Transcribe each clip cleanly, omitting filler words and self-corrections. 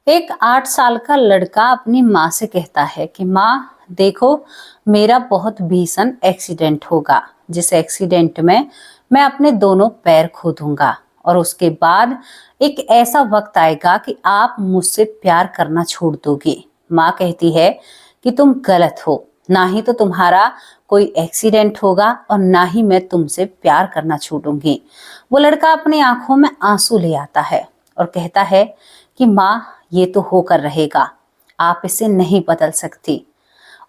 एक 8 साल का लड़का अपनी माँ से कहता है कि माँ देखो, मेरा बहुत भीषण एक्सीडेंट होगा, जिस एक्सीडेंट में मैं अपने दोनों पैर खो दूंगा और उसके बाद एक ऐसा वक्त आएगा कि आप मुझसे प्यार करना छोड़ दोगे। माँ कहती है कि तुम गलत हो, ना ही तो तुम्हारा कोई एक्सीडेंट होगा और ना ही मैं तुमसे प्यार करना छोड़ूंगी। वो लड़का अपनी आंखों में आंसू ले आता है और कहता है कि माँ ये तो होकर रहेगा, आप इसे नहीं बदल सकती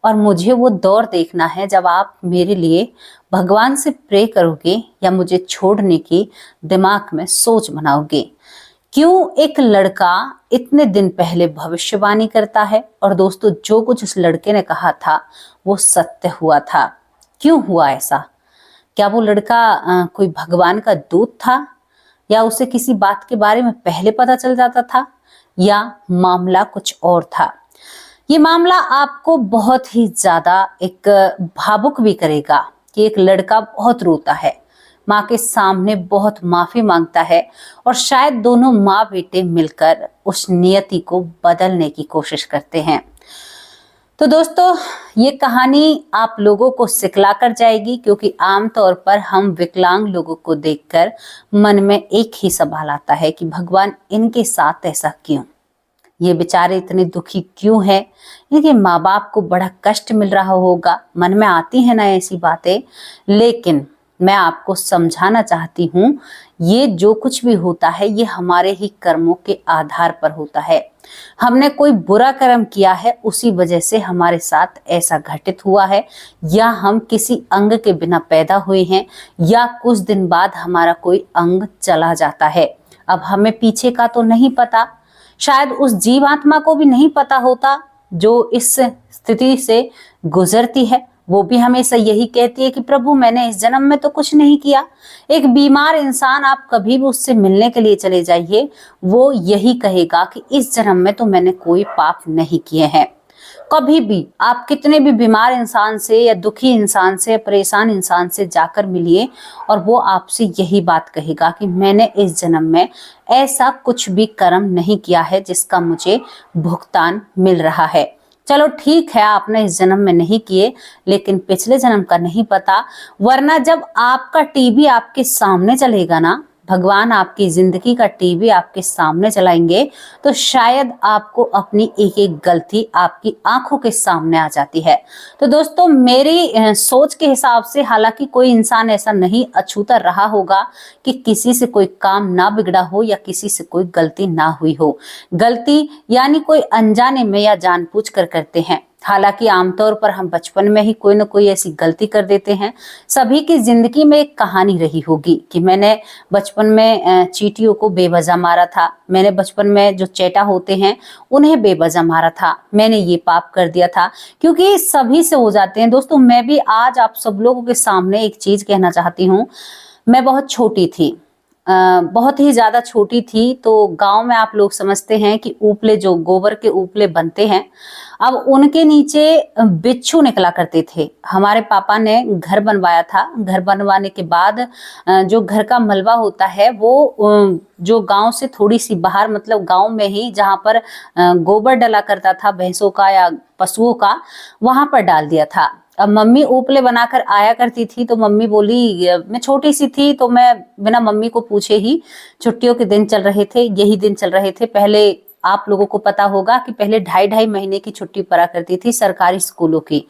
और मुझे वो दौर देखना है जब आप मेरे लिए भगवान से प्रे करोगे या मुझे छोड़ने की दिमाग में सोच बनाओगे। क्यों एक लड़का इतने दिन पहले भविष्यवाणी करता है और दोस्तों जो कुछ उस लड़के ने कहा था वो सत्य हुआ था। क्यों हुआ ऐसा? क्या वो लड़का कोई भगवान का दूत था या उसे किसी बात के बारे में पहले पता चल जाता था या मामला कुछ और था? ये मामला आपको बहुत ही ज्यादा एक भावुक भी करेगा कि एक लड़का बहुत रोता है, माँ के सामने बहुत माफी मांगता है और शायद दोनों माँ बेटे मिलकर उस नियति को बदलने की कोशिश करते हैं। तो दोस्तों ये कहानी आप लोगों को सिखला कर जाएगी, क्योंकि आमतौर पर हम विकलांग लोगों को देखकर मन में एक ही सवाल आता है कि भगवान इनके साथ ऐसा क्यों, ये बेचारे इतने दुखी क्यों हैं, इनके माँ बाप को बड़ा कष्ट मिल रहा होगा। मन में आती है ना ऐसी बातें, लेकिन मैं आपको समझाना चाहती हूँ ये जो कुछ भी होता है ये हमारे ही कर्मों के आधार पर होता है। हमने कोई बुरा कर्म किया है, उसी वजह से हमारे साथ ऐसा घटित हुआ है, या हम किसी अंग के बिना पैदा हुए हैं या कुछ दिन बाद हमारा कोई अंग चला जाता है। अब हमें पीछे का तो नहीं पता, शायद उस जीवात्मा को भी नहीं पता होता जो इस स्थिति से गुजरती है। वो भी हमेशा यही कहती है कि प्रभु मैंने इस जन्म में तो कुछ नहीं किया। एक बीमार इंसान, आप कभी भी उससे मिलने के लिए चले जाइए, वो यही कहेगा कि इस जन्म में तो मैंने कोई पाप नहीं किए हैं। कभी भी आप कितने भी बीमार इंसान से या दुखी इंसान से, परेशान इंसान से जाकर मिलिए और वो आपसे यही बात कहेगा कि मैंने इस जन्म में ऐसा कुछ भी कर्म नहीं किया है जिसका मुझे भुगतान मिल रहा है। चलो ठीक है, आपने इस जन्म में नहीं किए, लेकिन पिछले जन्म का नहीं पता। वरना जब आपका टीवी आपके सामने चलेगा ना, भगवान आपकी जिंदगी का टीवी आपके सामने चलाएंगे, तो शायद आपको अपनी एक एक गलती आपकी आंखों के सामने आ जाती है। तो दोस्तों मेरी सोच के हिसाब से हालांकि कोई इंसान ऐसा नहीं अछूता रहा होगा कि किसी से कोई काम ना बिगड़ा हो या किसी से कोई गलती ना हुई हो। गलती यानी कोई अनजाने में या जानबूझ कर करते हैं। हालांकि आमतौर पर हम बचपन में ही कोई ना कोई ऐसी गलती कर देते हैं। सभी की जिंदगी में एक कहानी रही होगी कि मैंने बचपन में चींटियों को बेवजह मारा था, मैंने बचपन में जो चेटा होते हैं उन्हें बेवजह मारा था, मैंने ये पाप कर दिया था। क्योंकि सभी से हो जाते हैं दोस्तों। मैं भी आज आप सब लोगों के सामने एक चीज कहना चाहती हूँ। मैं बहुत छोटी थी, बहुत ही ज्यादा छोटी थी। तो गांव में आप लोग समझते हैं कि उपले, जो गोबर के उपले बनते हैं, अब उनके नीचे बिच्छू निकला करते थे। हमारे पापा ने घर बनवाया था। घर बनवाने के बाद जो घर का मलबा होता है वो जो गांव से थोड़ी सी बाहर, मतलब गांव में ही जहां पर गोबर डला करता था भैंसों का या पशुओं का, वहां पर डाल दिया था। अब मम्मी उपले बनाकर आया करती थी, तो मम्मी बोली, मैं छोटी सी थी तो मैं बिना मम्मी को पूछे ही, छुट्टियों के दिन चल रहे थे, यही दिन चल रहे थे। पहले आप लोगों को पता होगा कि पहले 2.5 महीने की छुट्टी पड़ा करती थी सरकारी स्कूलों की।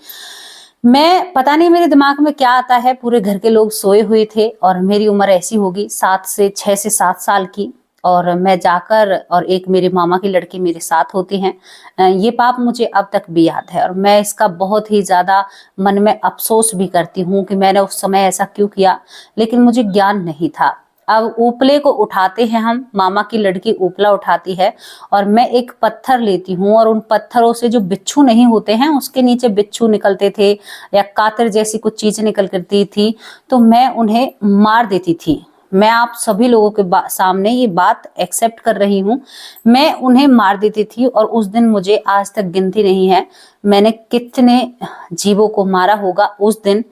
मैं पता नहीं मेरे दिमाग में क्या आता है, पूरे घर के लोग सोए हुए थे और मेरी उम्र ऐसी होगी 6 से 7 साल की, और मैं जाकर, और एक मेरे मामा की लड़की मेरे साथ होती हैं। ये पाप मुझे अब तक भी याद है और मैं इसका बहुत ही ज्यादा मन में अफसोस भी करती हूँ कि मैंने उस समय ऐसा क्यों किया, लेकिन मुझे ज्ञान नहीं था। अब उपले को उठाते हैं हम, मामा की लड़की उपला उठाती है और मैं एक पत्थर लेती हूँ और उन पत्थरों से जो बिच्छू नहीं होते हैं, उसके नीचे बिच्छू निकलते थे या कातर जैसी कुछ चीज निकल करती थी, तो मैं उन्हें मार देती थी। मैं आप सभी लोगों के सामने ये बात एक्सेप्ट कर रही हूँ, मैं उन्हें मार देती थी। और उस दिन मुझे आज तक गिनती नहीं है मैंने कितने जीवों को मारा होगा उस दिन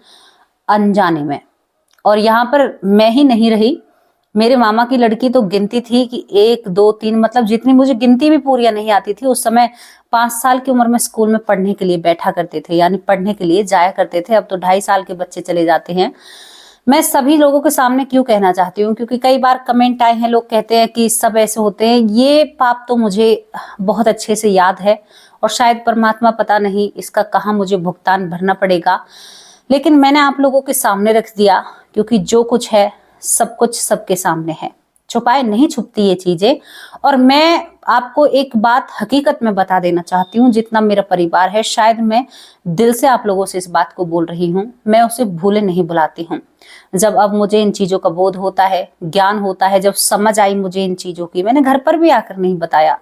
अनजाने में। और यहाँ पर मैं ही नहीं रही, मेरे मामा की लड़की तो गिनती थी कि 1 2 3, मतलब जितनी मुझे गिनती भी पूरी नहीं आती थी। उस समय 5 साल की उम्र में स्कूल में पढ़ने के लिए बैठा करते थे, यानी पढ़ने के लिए जाया करते थे। अब तो 2.5 साल के बच्चे चले जाते हैं। मैं सभी लोगों के सामने क्यों कहना चाहती हूँ, क्योंकि कई बार कमेंट आए हैं, लोग कहते हैं कि सब ऐसे होते हैं। ये पाप तो मुझे बहुत अच्छे से याद है, और शायद परमात्मा पता नहीं इसका कहाँ मुझे भुगतान भरना पड़ेगा, लेकिन मैंने आप लोगों के सामने रख दिया, क्योंकि जो कुछ है सब कुछ सबके सामने है, छुपाए नहीं छुपती ये चीजें। और मैं आपको एक बात हकीकत में बता देना चाहती हूँ, जितना मेरा परिवार है, शायद मैं दिल से आप लोगों से इस बात को बोल रही हूँ, मैं उसे भूले नहीं भुलाती हूँ। जब अब मुझे इन चीजों का बोध होता है, ज्ञान होता है, जब समझ आई मुझे इन चीजों की, मैंने घर पर भी आकर नहीं बताया,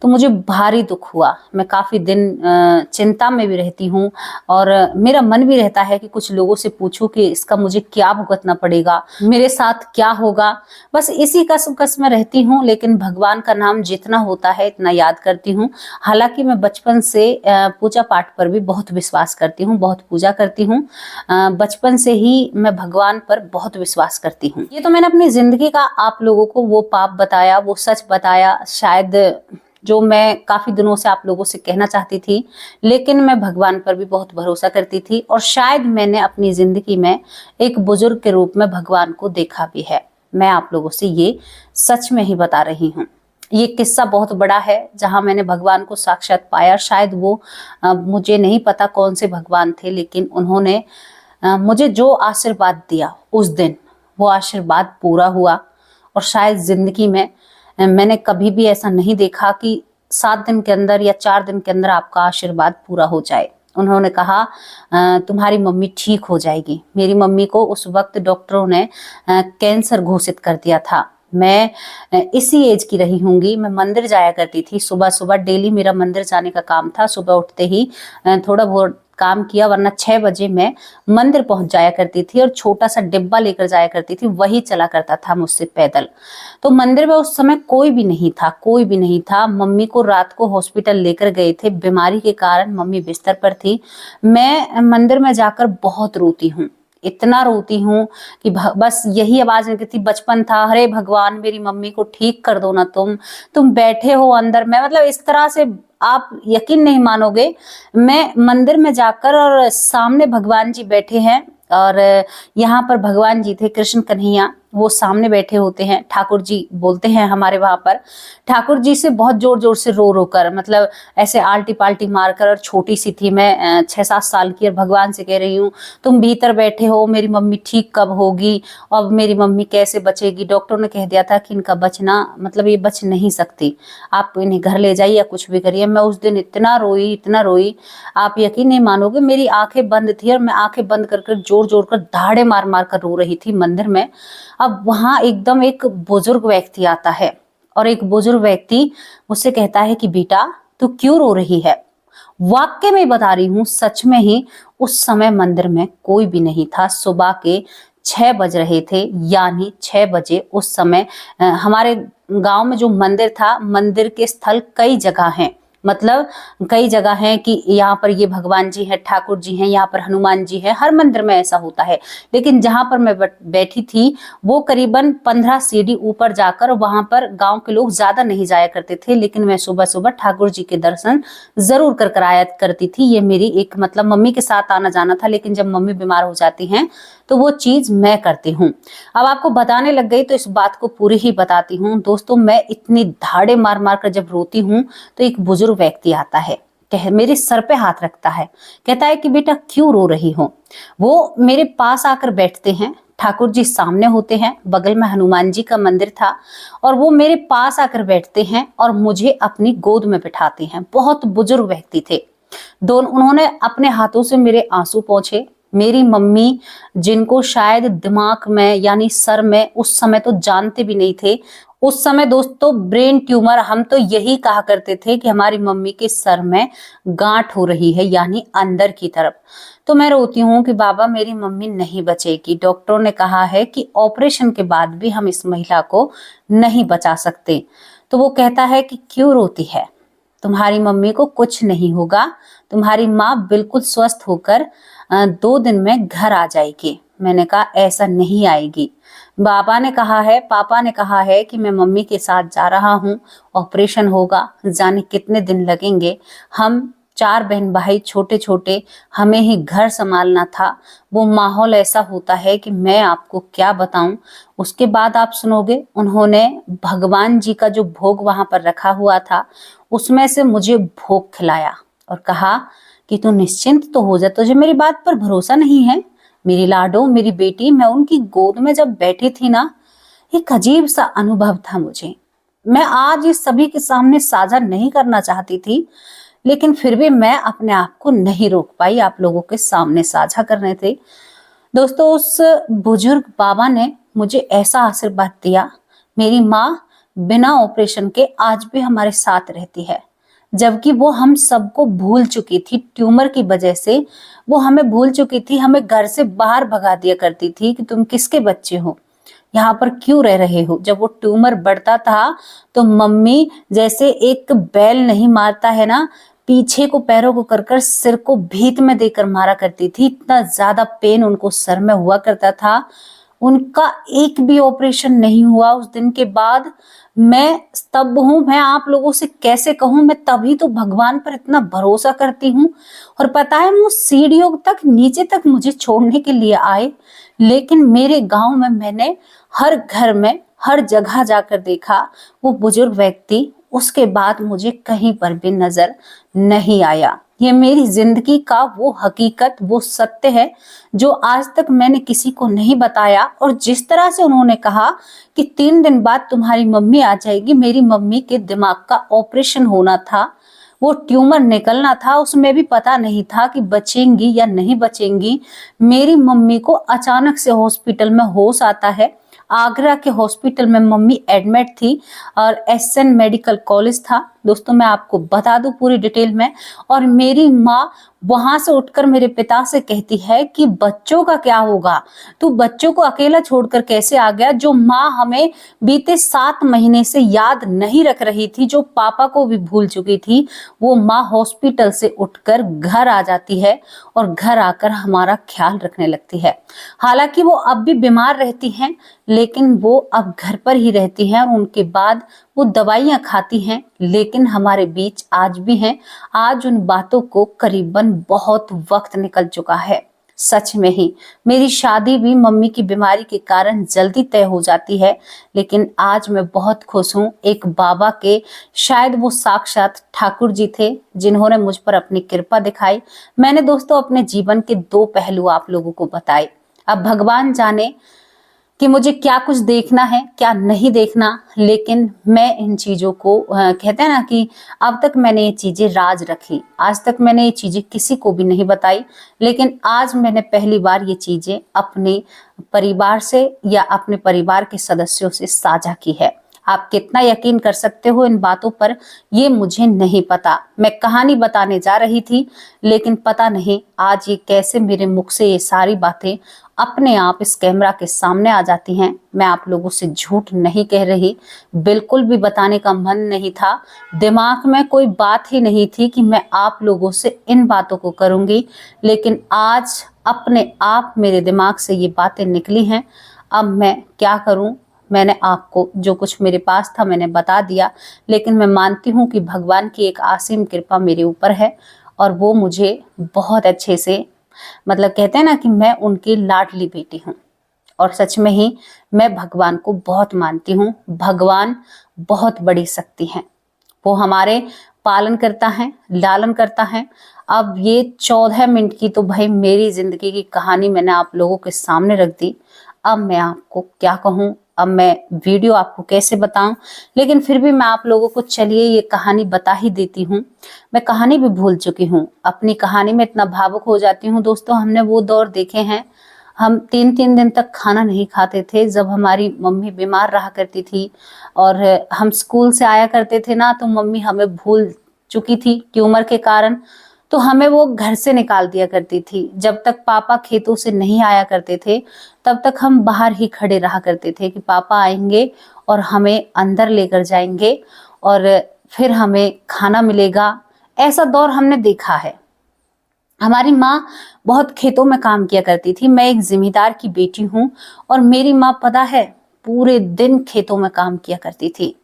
तो मुझे भारी दुख हुआ। मैं काफी दिन चिंता में भी रहती हूँ, और मेरा मन भी रहता है कि कुछ लोगों से पूछूं कि इसका मुझे क्या भुगतना पड़ेगा, मेरे साथ क्या होगा। बस इसी कस में रहती हूँ, लेकिन भगवान का नाम जितना होता है इतना याद करती हूँ। हालांकि मैं बचपन से पूजा पाठ पर भी बहुत विश्वास करती हूँ, बहुत पूजा करती हूँ। बचपन से ही मैं भगवान पर बहुत विश्वास करती हूँ। ये तो मैंने अपनी जिंदगी का आप लोगों को वो पाप बताया, वो सच बताया, शायद जो मैं काफी दिनों से आप लोगों से कहना चाहती थी। लेकिन मैं भगवान पर भी बहुत भरोसा करती थी, और शायद मैंने अपनी जिंदगी में एक बुजुर्ग के रूप में भगवान को देखा भी है। मैं आप लोगों से ये सच में ही बता रही हूँ। ये किस्सा बहुत बड़ा है, जहां मैंने भगवान को साक्षात पाया। शायद वो मुझे नहीं पता कौन से भगवान थे, लेकिन उन्होंने मुझे जो आशीर्वाद दिया उस दिन, वो आशीर्वाद पूरा हुआ। और शायद जिंदगी में मैंने कभी भी ऐसा नहीं देखा कि 7 दिन के अंदर या 4 दिन के अंदर आपका आशीर्वाद पूरा हो जाए। उन्होंने कहा तुम्हारी मम्मी ठीक हो जाएगी। मेरी मम्मी को उस वक्त डॉक्टरों ने कैंसर घोषित कर दिया था। मैं इसी एज की रही होंगी। मैं मंदिर जाया करती थी, सुबह सुबह डेली मेरा मंदिर जाने का काम था। सुबह उठते ही थोड़ा बहुत काम किया, वरना 6 बजे मैं मंदिर पहुंच जाया करती थी, और छोटा सा डिब्बा लेकर जाया करती थी, वही चला करता था मुझसे पैदल। तो मंदिर में उस समय कोई भी नहीं था, कोई भी नहीं था। मम्मी को रात को हॉस्पिटल लेकर गए थे, बीमारी के कारण मम्मी बिस्तर पर थी। मैं मंदिर में जाकर बहुत रोती हूँ, इतना रोती हूँ कि बस यही आवाज निकलती। बचपन था, हरे भगवान मेरी मम्मी को ठीक कर दो ना, तुम बैठे हो अंदर। मैं मतलब इस तरह से, आप यकीन नहीं मानोगे, मैं मंदिर में जाकर, और सामने भगवान जी बैठे हैं, और यहाँ पर भगवान जी थे कृष्ण कन्हैया, वो सामने बैठे होते हैं। ठाकुर जी बोलते हैं हमारे वहां पर। ठाकुर जी से बहुत जोर जोर से रो रो कर, मतलब ऐसे आल्टी पाल्टी मारकर, और छोटी सी थी मैं, 6-7 साल की, और भगवान से कह रही हूँ तुम भीतर बैठे हो, मेरी मम्मी ठीक कब होगी, अब मेरी मम्मी कैसे बचेगी। डॉक्टर ने कह दिया था कि इनका बचना, मतलब ये बच नहीं सकती, आप इन्हें घर ले जाइए या कुछ भी करिए। मैं उस दिन इतना रोई, इतना रोई, आप यकीन नहीं मानोगे। मेरी आंखें बंद थी, और मैं आंखें बंद कर जोर जोर कर दहाड़े मार मार कर रो रही थी मंदिर में। अब वहां एकदम एक बुजुर्ग व्यक्ति आता है, और एक बुजुर्ग व्यक्ति मुझसे कहता है कि बेटा तू क्यों रो रही है। वाक्य में बता रही हूँ, सच में ही उस समय मंदिर में कोई भी नहीं था। सुबह के 6 बज रहे थे, यानी 6 बजे उस समय हमारे गांव में जो मंदिर था, मंदिर के स्थल कई जगह हैं, मतलब कई जगह हैं कि यहाँ पर ये भगवान जी हैं, ठाकुर जी हैं, यहाँ पर हनुमान जी हैं, हर मंदिर में ऐसा होता है। लेकिन जहां पर मैं बैठी थी वो करीबन 15 सीढ़ी ऊपर जाकर, वहां पर गांव के लोग ज्यादा नहीं जाया करते थे, लेकिन मैं सुबह सुबह ठाकुर जी के दर्शन जरूर कर आया करती थी। ये मेरी एक, मतलब मम्मी के साथ आना जाना था, लेकिन जब मम्मी बीमार हो जाती हैं तो वो चीज मैं करती हूँ। अब आपको बताने लग गई तो इस बात को पूरी ही बताती हूँ। दोस्तों, मैं इतनी धाड़े मार मार कर जब रोती हूँ, तो एक बुजुर्ग व्यक्ति आता है, मेरे सर पे हाथ रखता है, कहता है कि बेटा क्यों रो रही हो। वो मेरे पास आकर बैठते हैं, ठाकुर जी सामने होते हैं, बगल में हनुमान जी का मंदिर था, और वो मेरे पास आकर बैठते हैं और मुझे अपनी गोद में बिठाते हैं। बहुत बुजुर्ग व्यक्ति थे दोनों। उन्होंने अपने हाथों से मेरे आंसू पोंछे। मेरी मम्मी, जिनको शायद दिमाग में यानी सर में, उस समय तो जानते भी नहीं थे, उस समय दोस्तों ब्रेन ट्यूमर, हम तो यही कहा करते थे कि हमारी मम्मी के सर में गांठ हो रही है, यानी अंदर की तरफ। तो मैं रोती हूँ कि बाबा मेरी मम्मी नहीं बचेगी, डॉक्टरों ने कहा है कि ऑपरेशन के बाद भी हम इस महिला को नहीं बचा सकते। तो वो कहता है कि क्यों रोती है, तुम्हारी मम्मी को कुछ नहीं होगा, तुम्हारी माँ बिल्कुल स्वस्थ होकर 2 दिन में घर आ जाएगी। मैंने कहा ऐसा नहीं आएगी। पापा ने कहा है कि मैं मम्मी के साथ जा रहा हूँ, ऑपरेशन होगा, जाने कितने दिन लगेंगे। हम 4 बहन भाई छोटे छोटे, हमें ही घर संभालना था। वो माहौल ऐसा होता है कि मैं आपको क्या बताऊं। उसके बाद आप सुनोगे, उन्होंने भगवान जी का जो भोग वहां पर रखा हुआ था उसमें से मुझे भोग खिलाया और कहा कि तू निश्चिंत तो हो जा, तुझे मेरी बात पर भरोसा नहीं है? मेरी लाडो, मेरी बेटी, मैं उनकी गोद में जब बैठी थी ना, एक अजीब सा अनुभव था मुझे। मैं आज इस सभी के सामने साझा नहीं करना चाहती थी, लेकिन फिर भी मैं अपने आप को नहीं रोक पाई, आप लोगों के सामने साझा करने थे। दोस्तों, उस बुजुर्ग बाबा ने मुझे ऐसा आशीर्वाद दिया। मेरी माँ बिना ऑपरेशन के आज भी हमारे साथ रहती है, जबकि वो हम सबको भूल चुकी थी। ट्यूमर की वजह से वो हमें भूल चुकी थी, हमें घर से बाहर भगा दिया करती थी कि तुम किसके बच्चे हो, यहाँ पर क्यों रह रहे हो। जब वो ट्यूमर बढ़ता था तो मम्मी जैसे एक बैल नहीं मारता है ना, पीछे को पैरों को कर सिर को भीत में देकर मारा करती थी। इतना ज्यादा पेन उनको सर में हुआ करता था। उनका एक भी ऑपरेशन नहीं हुआ उस दिन के बाद। मैं तब हूं, मैं आप लोगों से कैसे कहूं, मैं तभी तो भगवान पर इतना भरोसा करती हूँ। और पता है, वो सीढ़ियों तक नीचे तक मुझे छोड़ने के लिए आए, लेकिन मेरे गांव में मैंने हर घर में हर जगह जाकर देखा वो बुजुर्ग व्यक्ति, उसके बाद मुझे कहीं पर भी नजर नहीं आया। ये मेरी जिंदगी का वो हकीकत, वो सत्य है जो आज तक मैंने किसी को नहीं बताया। और जिस तरह से उन्होंने कहा कि 3 दिन बाद तुम्हारी मम्मी आ जाएगी, मेरी मम्मी के दिमाग का ऑपरेशन होना था, वो ट्यूमर निकलना था, उसमें भी पता नहीं था कि बचेंगी या नहीं बचेंगी। मेरी मम्मी को अचानक से हॉस्पिटल में होश आता है। आगरा के हॉस्पिटल में मम्मी एडमिट थी और एसएन मेडिकल कॉलेज था। दोस्तों, मैं आपको बता दूं पूरी डिटेल में। और मेरी माँ वहां से उठकर मेरे पिता से कहती है कि बच्चों का क्या होगा, तू बच्चों को अकेला छोड़कर कैसे आ गया। जो माँ हमें बीते 7 महीने से याद नहीं रख रही थी, जो पापा को भी भूल चुकी थी, वो माँ हॉस्पिटल से उठकर घर आ जाती है और घर आकर हमारा ख्याल रखने लगती है। हालांकि वो अब भी बीमार रहती हैं, लेकिन वो अब घर पर ही रहती हैं और उनके बाद वो दवाइयां खाती हैं, लेकिन हमारे बीच आज भी हैं। आज उन बातों को करीबन बहुत वक्त निकल चुका है। सच में ही मेरी शादी भी मम्मी की बीमारी के कारण जल्दी तय हो जाती है, लेकिन आज मैं बहुत खुश हूँ। एक बाबा के, शायद वो साक्षात ठाकुर जी थे जिन्होंने मुझ पर अपनी कृपा दिखाई। मैंने दोस्तों अपने जीवन के 2 पहलू आप लोगों को बताए। अब भगवान जाने कि मुझे क्या कुछ देखना है, क्या नहीं देखना, लेकिन मैं इन चीजों को कहते हैं ना कि अब तक मैंने ये चीजें राज रखी, आज तक मैंने ये चीजें किसी को भी नहीं बताई, लेकिन आज मैंने पहली बार ये चीजें अपने परिवार से या अपने परिवार के सदस्यों से साझा की है। आप कितना यकीन कर सकते हो इन बातों पर, ये मुझे नहीं पता। मैं कहानी बताने जा रही थी, लेकिन पता नहीं आज ये कैसे मेरे मुख से ये सारी बातें अपने आप इस कैमरा के सामने आ जाती हैं। मैं आप लोगों से झूठ नहीं कह रही, बिल्कुल भी बताने का मन नहीं था, दिमाग में कोई बात ही नहीं थी कि मैं आप लोगों से इन बातों को करूंगी, लेकिन आज अपने आप मेरे दिमाग से ये बातें निकली हैं। अब मैं क्या करूं, मैंने आपको जो कुछ मेरे पास था मैंने बता दिया, लेकिन मैं मानती हूँ कि भगवान की एक असीम कृपा मेरे ऊपर है और वो मुझे बहुत अच्छे से, मतलब कहते हैं ना कि मैं उनकी लाडली बेटी हूँ। और सच में ही मैं भगवान को बहुत मानती हूँ। भगवान बहुत बड़ी शक्ति है, वो हमारे पालन करता है, लालन करता है। अब ये 14 मिनट की तो भाई मेरी जिंदगी की कहानी मैंने आप लोगों के सामने रख दी। अब मैं आपको क्या कहूँ, अब मैं वीडियो आपको कैसे बताऊं, लेकिन फिर भी मैं आप लोगों को चलिए ये कहानी बता ही देती हूँ। मैं कहानी भी भूल चुकी हूँ, अपनी कहानी में इतना भावुक हो जाती हूँ। दोस्तों, हमने वो दौर देखे हैं, हम 3-3 दिन तक खाना नहीं खाते थे जब हमारी मम्मी बीमार रहा करती थी, और हम स्कूल से आया करते थे ना तो मम्मी हमें भूल चुकी थी ट्यूमर के कारण, तो हमें वो घर से निकाल दिया करती थी। जब तक पापा खेतों से नहीं आया करते थे तब तक हम बाहर ही खड़े रहा करते थे कि पापा आएंगे और हमें अंदर लेकर जाएंगे और फिर हमें खाना मिलेगा। ऐसा दौर हमने देखा है। हमारी माँ बहुत खेतों में काम किया करती थी। मैं एक जिम्मेदार की बेटी हूँ और मेरी माँ पता है पूरे दिन खेतों में काम किया करती थी।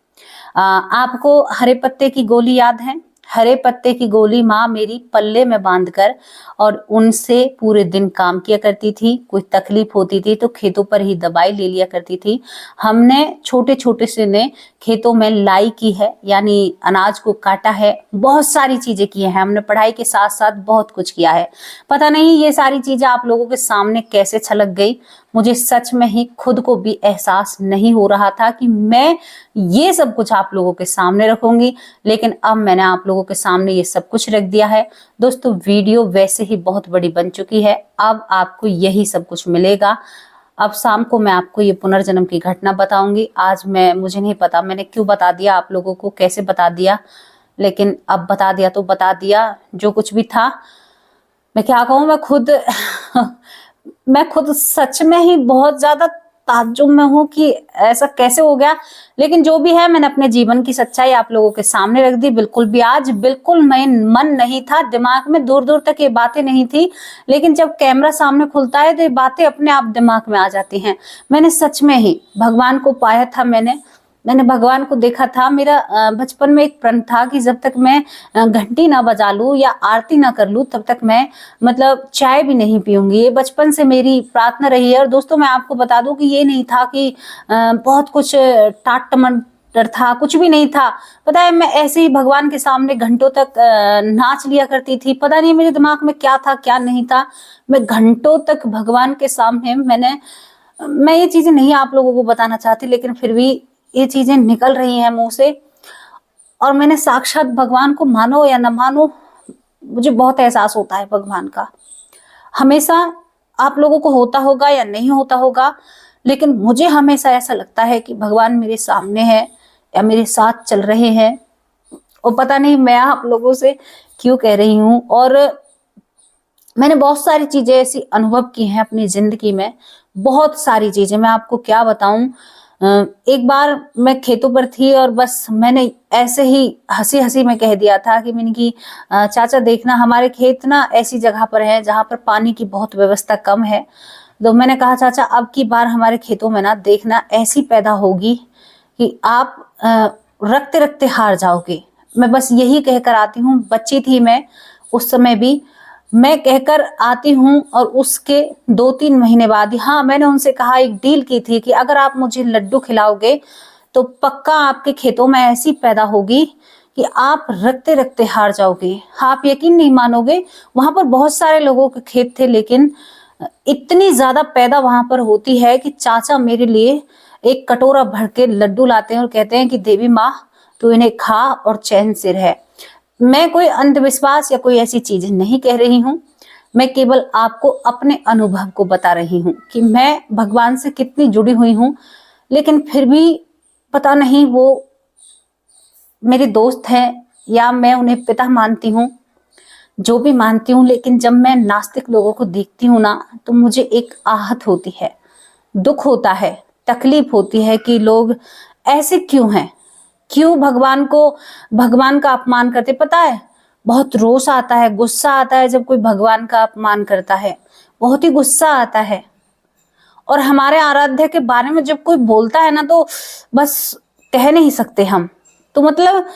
आपको हरे पत्ते की गोली याद है? हरे पत्ते की गोली माँ मेरी पल्ले में बांधकर और उनसे पूरे दिन काम किया करती थी। कोई तकलीफ होती थी तो खेतों पर ही दवाई ले लिया करती थी। हमने छोटे छोटे से ने खेतों में लाई की है, यानी अनाज को काटा है, बहुत सारी चीजें की हैं। हमने पढ़ाई के साथ साथ बहुत कुछ किया है। पता नहीं ये सारी चीजें आप लोगों के सामने कैसे छलक गई। मुझे सच में ही खुद को भी एहसास नहीं हो रहा था कि मैं ये सब कुछ आप लोगों के सामने रखूंगी, लेकिन अब मैंने आप लोगों के सामने ये सब कुछ रख दिया है। दोस्तों वीडियो वैसे ही बहुत बड़ी बन चुकी है, अब आपको यही सब कुछ मिलेगा। अब शाम को मैं आपको ये पुनर्जन्म की घटना बताऊंगी। आज मुझे नहीं पता मैंने क्यों बता दिया आप लोगों को, कैसे बता दिया, लेकिन अब बता दिया तो बता दिया। जो कुछ भी था, मैं क्या कहूँ, मैं खुद सच में ही बहुत ज्यादा ताज्जुब में हूँ कि ऐसा कैसे हो गया। लेकिन जो भी है, मैंने अपने जीवन की सच्चाई आप लोगों के सामने रख दी। बिल्कुल भी आज बिल्कुल मन नहीं था, दिमाग में दूर दूर तक ये बातें नहीं थी, लेकिन जब कैमरा सामने खुलता है तो ये बातें अपने आप दिमाग में आ जाती हैं। मैंने सच में ही भगवान को पाया था, मैंने भगवान को देखा था। मेरा बचपन में एक प्रण था कि जब तक मैं घंटी ना बजा लूं या आरती ना कर लूं तब तक मैं मतलब चाय भी नहीं पीऊंगी। ये बचपन से मेरी प्रार्थना रही है। और दोस्तों मैं आपको बता दूं कि ये नहीं था कि बहुत कुछ टाट टमाटर था, कुछ भी नहीं था। पता है, मैं ऐसे ही भगवान के सामने घंटों तक नाच लिया करती थी। पता नहीं मेरे दिमाग में क्या था क्या नहीं था, मैं घंटों तक भगवान के सामने मैं ये चीजें नहीं आप लोगों को बताना चाहती, लेकिन फिर भी ये चीजें निकल रही हैं मुंह से। और मैंने साक्षात भगवान को, मानो या न मानो, मुझे बहुत एहसास होता है भगवान का। हमेशा आप लोगों को होता होगा या नहीं होता होगा, लेकिन मुझे हमेशा ऐसा लगता है कि भगवान मेरे सामने है या मेरे साथ चल रहे हैं। और पता नहीं मैं आप लोगों से क्यों कह रही हूँ। और मैंने बहुत सारी चीजें ऐसी अनुभव की हैं अपनी जिंदगी में, बहुत सारी चीजें, मैं आपको क्या बताऊं। एक बार मैं खेतों पर थी और बस मैंने ऐसे ही हंसी हंसी में कह दिया था कि मैंने कि चाचा देखना, हमारे खेत ना ऐसी जगह पर है जहां पर पानी की बहुत व्यवस्था कम है। तो मैंने कहा चाचा अब की बार हमारे खेतों में ना देखना ऐसी पैदा होगी कि आप रखते रखते हार जाओगे। मैं बस यही कहकर आती हूँ। बच्ची थी मैं उस समय भी, मैं कहकर आती हूँ और उसके 2-3 महीने बाद, हाँ मैंने उनसे कहा, एक डील की थी कि अगर आप मुझे लड्डू खिलाओगे तो पक्का आपके खेतों में ऐसी पैदा होगी कि आप रखते रखते हार जाओगे। आप यकीन नहीं मानोगे, वहां पर बहुत सारे लोगों के खेत थे, लेकिन इतनी ज्यादा पैदा वहां पर होती है कि चाचा मेरे लिए एक कटोरा भर के लड्डू लाते हैं और कहते हैं कि देवी माँ तू इन्हें खा और चैन से रह। मैं कोई अंधविश्वास या कोई ऐसी चीजें नहीं कह रही हूँ, मैं केवल आपको अपने अनुभव को बता रही हूँ कि मैं भगवान से कितनी जुड़ी हुई हूँ। लेकिन फिर भी पता नहीं वो मेरे दोस्त हैं या मैं उन्हें पिता मानती हूँ, जो भी मानती हूँ, लेकिन जब मैं नास्तिक लोगों को देखती हूँ ना तो मुझे एक आहत होती है, दुख होता है, तकलीफ होती है कि लोग ऐसे क्यों हैं, क्यों भगवान का अपमान करते। पता है बहुत रोष आता है, गुस्सा आता है जब कोई भगवान का अपमान करता है, बहुत ही गुस्सा आता है। और हमारे आराध्य के बारे में जब कोई बोलता है ना तो बस कह नहीं सकते हम। तो मतलब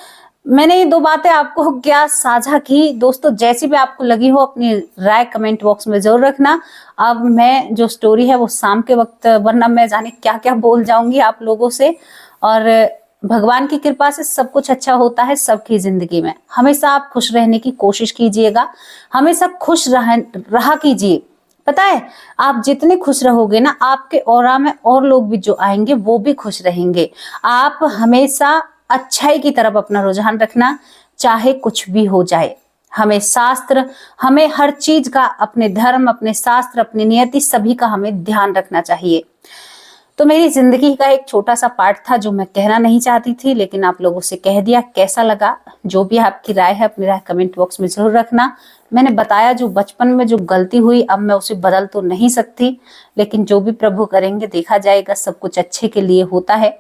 मैंने ये 2 बातें आपको क्या साझा की। दोस्तों जैसी भी आपको लगी हो अपनी राय कमेंट बॉक्स में जरूर रखना। अब मैं जो स्टोरी है वो शाम के वक्त, वरना मैं जाने क्या क्या बोल जाऊंगी आप लोगों से। और भगवान की कृपा से सब कुछ अच्छा होता है सबकी जिंदगी में। हमेशा आप खुश रहने की कोशिश कीजिएगा, हमेशा खुश रहा कीजिए। पता है आप जितने खुश रहोगे ना, आपके ऑरा में और लोग भी जो आएंगे वो भी खुश रहेंगे। आप हमेशा अच्छाई की तरफ अपना रुझान रखना, चाहे कुछ भी हो जाए। हमें हर चीज का, अपने धर्म, अपने शास्त्र, अपनी नियति, सभी का हमें ध्यान रखना चाहिए। तो मेरी जिंदगी का एक छोटा सा पार्ट था जो मैं कहना नहीं चाहती थी, लेकिन आप लोगों से कह दिया। कैसा लगा? जो भी आपकी राय है अपनी राय कमेंट बॉक्स में जरूर रखना। मैंने बताया जो बचपन में जो गलती हुई अब मैं उसे बदल तो नहीं सकती, लेकिन जो भी प्रभु करेंगे देखा जाएगा, सब कुछ अच्छे के लिए होता है।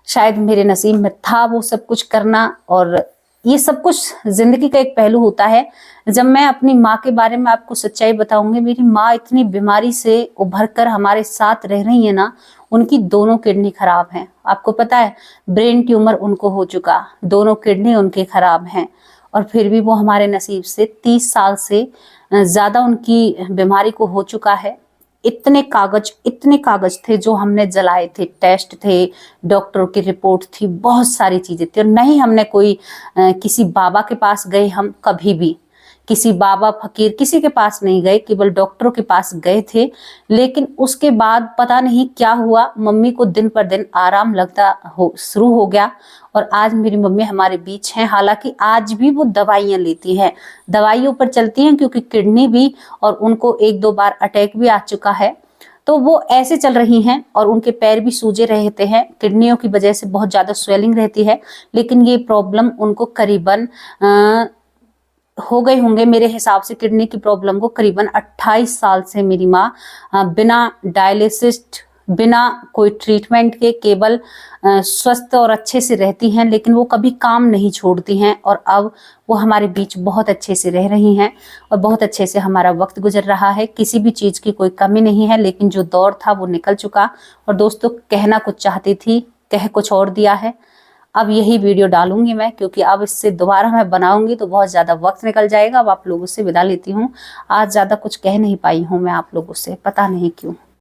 शायद मेरे नसीब में था वो सब कुछ करना, और ये सब कुछ जिंदगी का एक पहलू होता है। जब मैं अपनी माँ के बारे में आपको सच्चाई बताऊंगी, मेरी माँ इतनी बीमारी से उभर कर हमारे साथ रह रही है ना, उनकी दोनों किडनी खराब हैं। आपको पता है, ब्रेन ट्यूमर उनको हो चुका, दोनों किडनी उनके खराब हैं, और फिर भी वो हमारे नसीब से 30 साल से ज्यादा उनकी बीमारी को हो चुका है। इतने कागज थे जो हमने जलाए थे, टेस्ट थे, डॉक्टरों की रिपोर्ट थी, बहुत सारी चीजें थी, और नहीं हमने कोई किसी बाबा के पास गए, हम कभी भी किसी बाबा फकीर किसी के पास नहीं गए, केवल डॉक्टरों के पास गए थे। लेकिन उसके बाद पता नहीं क्या हुआ, मम्मी को दिन पर दिन आराम लगता शुरू हो गया, और आज मेरी मम्मी हमारे बीच हैं। हालांकि आज भी वो दवाइयां लेती हैं, दवाइयों पर चलती हैं, क्योंकि किडनी भी, और उनको 1-2 बार अटैक भी आ चुका है, तो वो ऐसे चल रही हैं, और उनके पैर भी सूजे रहते हैं, किडनियों की वजह से बहुत ज्यादा स्वेलिंग रहती है। लेकिन ये प्रॉब्लम उनको करीबन हो गए होंगे, मेरे हिसाब से किडनी की प्रॉब्लम को करीबन 28 साल से मेरी माँ बिना डायलिसिस, बिना कोई ट्रीटमेंट के, केवल स्वस्थ और अच्छे से रहती हैं, लेकिन वो कभी काम नहीं छोड़ती हैं। और अब वो हमारे बीच बहुत अच्छे से रह रही हैं, और बहुत अच्छे से हमारा वक्त गुजर रहा है। किसी भी चीज़ की कोई कमी नहीं है, लेकिन जो दौर था वो निकल चुका। और दोस्तों, कहना कुछ चाहती थी, कह कुछ और दिया है। अब यही वीडियो डालूंगी मैं, क्योंकि अब इससे दोबारा मैं बनाऊंगी तो बहुत ज़्यादा वक्त निकल जाएगा। अब आप लोगों से विदा लेती हूँ। आज ज़्यादा कुछ कह नहीं पाई हूँ मैं आप लोगों से, पता नहीं क्यों।